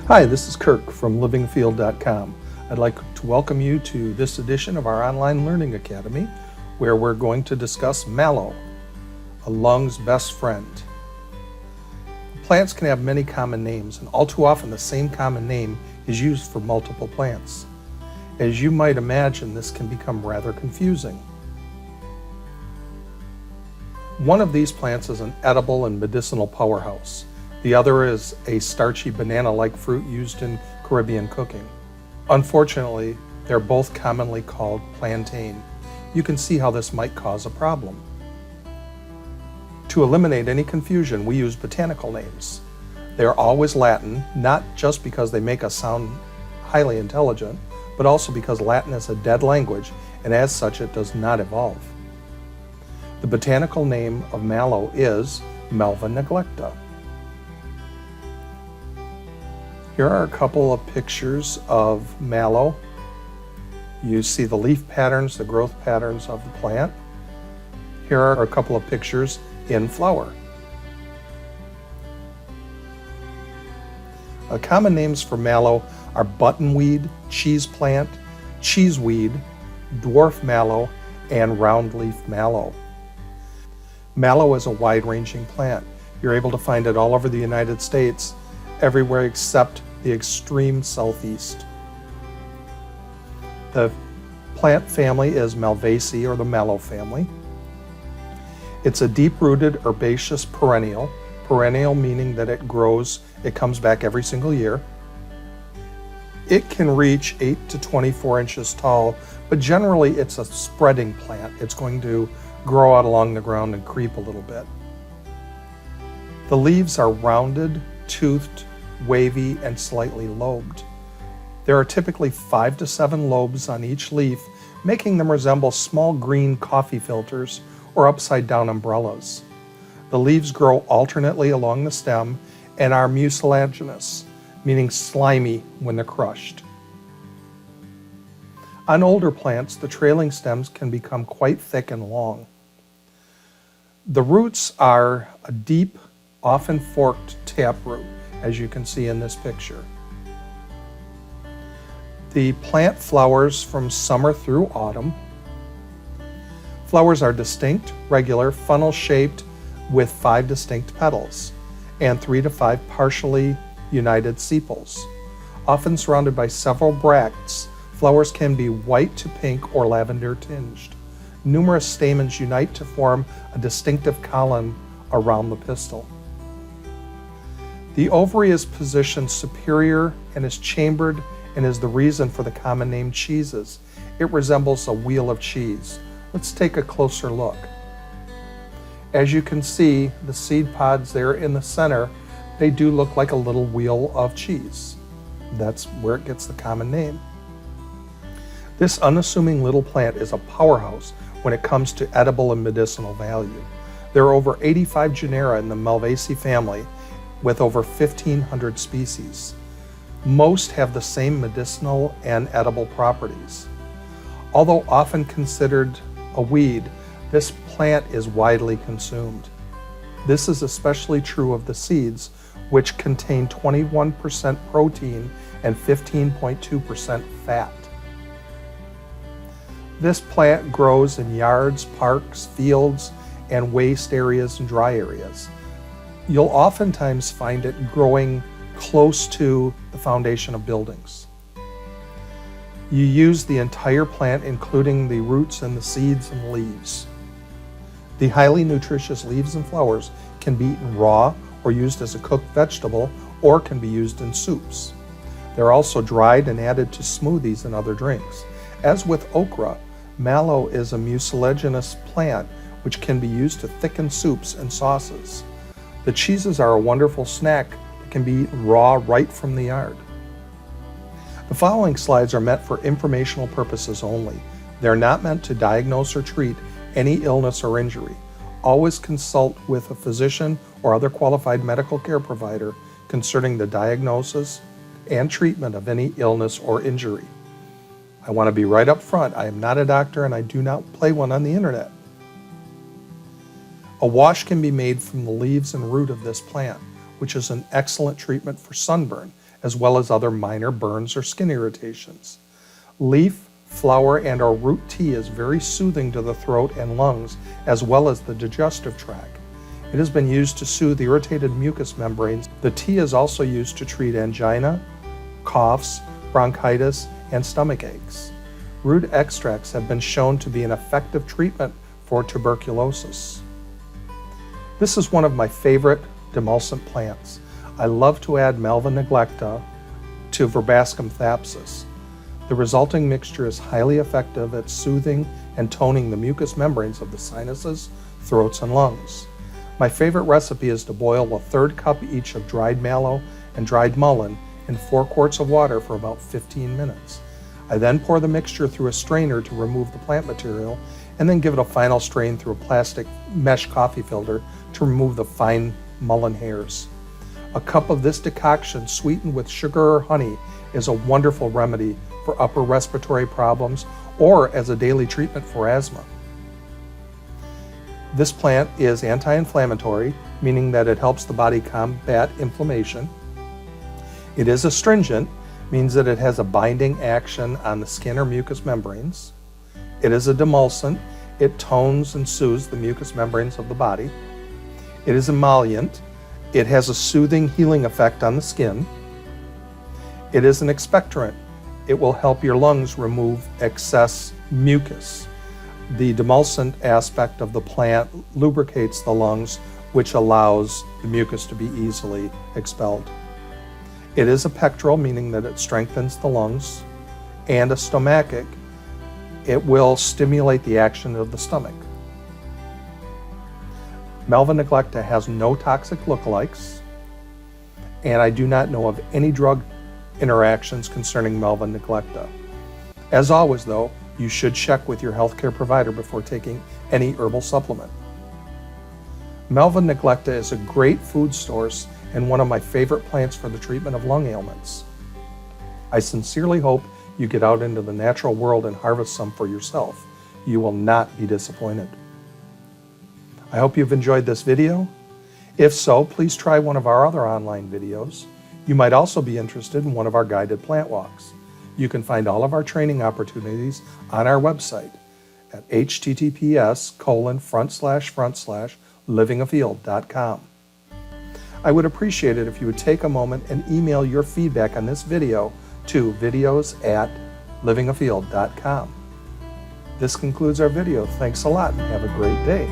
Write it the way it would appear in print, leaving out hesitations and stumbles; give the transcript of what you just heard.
Hi, this is Kirk from livingfield.com. I'd like to welcome you to this edition of our online learning academy, where we're going to discuss mallow, a lung's best friend. Plants can have many common names, and all too often the same common name is used for multiple plants. As you might imagine, this can become rather confusing. One of these plants is an edible and medicinal powerhouse. The other is a starchy banana-like fruit used in Caribbean cooking. Unfortunately, they're both commonly called plantain. You can see how this might cause a problem. To eliminate any confusion, we use botanical names. They are always Latin, not just because they make us sound highly intelligent, but also because Latin is a dead language, and as such it does not evolve. The botanical name of mallow is Malva neglecta. Here are a couple of pictures of mallow. You see the leaf patterns, the growth patterns of the plant. Here are a couple of pictures in flower. Common names for mallow are buttonweed, cheese plant, cheeseweed, dwarf mallow, and roundleaf mallow. Mallow is a wide-ranging plant. You're able to find it all over the United States, everywhere except the extreme southeast. The plant family is Malvaceae, or the mallow family. It's a deep-rooted herbaceous perennial. Perennial meaning that it grows, it comes back every single year. It can reach 8 to 24 inches tall, but generally it's a spreading plant. It's going to grow out along the ground and creep a little bit. The leaves are rounded, toothed, wavy, and slightly lobed. There are typically 5 to 7 lobes on each leaf, making them resemble small green coffee filters or upside-down umbrellas. The leaves grow alternately along the stem and are mucilaginous, meaning slimy when they're crushed. On older plants, the trailing stems can become quite thick and long. The roots are a deep, often forked taproot, as you can see in this picture. The plant flowers from summer through autumn. Flowers are distinct, regular, funnel-shaped with 5 distinct petals and 3 to 5 partially united sepals. Often surrounded by several bracts, flowers can be white to pink or lavender tinged. Numerous stamens unite to form a distinctive column around the pistil. The ovary is positioned superior and is chambered and is the reason for the common name cheeses. It resembles a wheel of cheese. Let's take a closer look. As you can see, the seed pods there in the center, they do look like a little wheel of cheese. That's where it gets the common name. This unassuming little plant is a powerhouse when it comes to edible and medicinal value. There are over 85 genera in the Malvaceae family, with over 1,500 species. Most have the same medicinal and edible properties. Although often considered a weed, this plant is widely consumed. This is especially true of the seeds, which contain 21% protein and 15.2% fat. This plant grows in yards, parks, fields, and waste areas and dry areas. You'll oftentimes find it growing close to the foundation of buildings. You use the entire plant, including the roots and the seeds and leaves. The highly nutritious leaves and flowers can be eaten raw or used as a cooked vegetable, or can be used in soups. They're also dried and added to smoothies and other drinks. As with okra, mallow is a mucilaginous plant which can be used to thicken soups and sauces. The cheeses are a wonderful snack that can be eaten raw right from the yard. The following slides are meant for informational purposes only. They're not meant to diagnose or treat any illness or injury. Always consult with a physician or other qualified medical care provider concerning the diagnosis and treatment of any illness or injury. I want to be right up front. I am not a doctor and I do not play one on the internet. A wash can be made from the leaves and root of this plant, which is an excellent treatment for sunburn, as well as other minor burns or skin irritations. Leaf, flower, and/or root tea is very soothing to the throat and lungs, as well as the digestive tract. It has been used to soothe irritated mucous membranes. The tea is also used to treat angina, coughs, bronchitis, and stomach aches. Root extracts have been shown to be an effective treatment for tuberculosis. This is one of my favorite demulcent plants. I love to add Malva neglecta to Verbascum thapsus. The resulting mixture is highly effective at soothing and toning the mucous membranes of the sinuses, throats, and lungs. My favorite recipe is to boil 1/3 cup each of dried mallow and dried mullein in 4 quarts of water for about 15 minutes. I then pour the mixture through a strainer to remove the plant material, and then give it a final strain through a plastic mesh coffee filter to remove the fine mullein hairs. A cup of this decoction sweetened with sugar or honey is a wonderful remedy for upper respiratory problems or as a daily treatment for asthma. This plant is anti-inflammatory, meaning that it helps the body combat inflammation. It is astringent, means that it has a binding action on the skin or mucous membranes. It is a demulcent. It tones and soothes the mucous membranes of the body. It is emollient. It has a soothing, healing effect on the skin. It is an expectorant. It will help your lungs remove excess mucus. The demulcent aspect of the plant lubricates the lungs, which allows the mucus to be easily expelled. It is a pectoral, meaning that it strengthens the lungs, and a stomachic. It will stimulate the action of the stomach. Malva neglecta has no toxic lookalikes, and I do not know of any drug interactions concerning Malva neglecta. As always, though, you should check with your healthcare provider before taking any herbal supplement. Malva neglecta is a great food source and one of my favorite plants for the treatment of lung ailments. I sincerely hope you get out into the natural world and harvest some for yourself. You will not be disappointed. I hope you've enjoyed this video. If so, please try one of our other online videos. You might also be interested in one of our guided plant walks. You can find all of our training opportunities on our website at https://livingafield.com. I would appreciate it if you would take a moment and email your feedback on this video to videos@livingafield.com. This concludes our video. Thanks a lot and have a great day.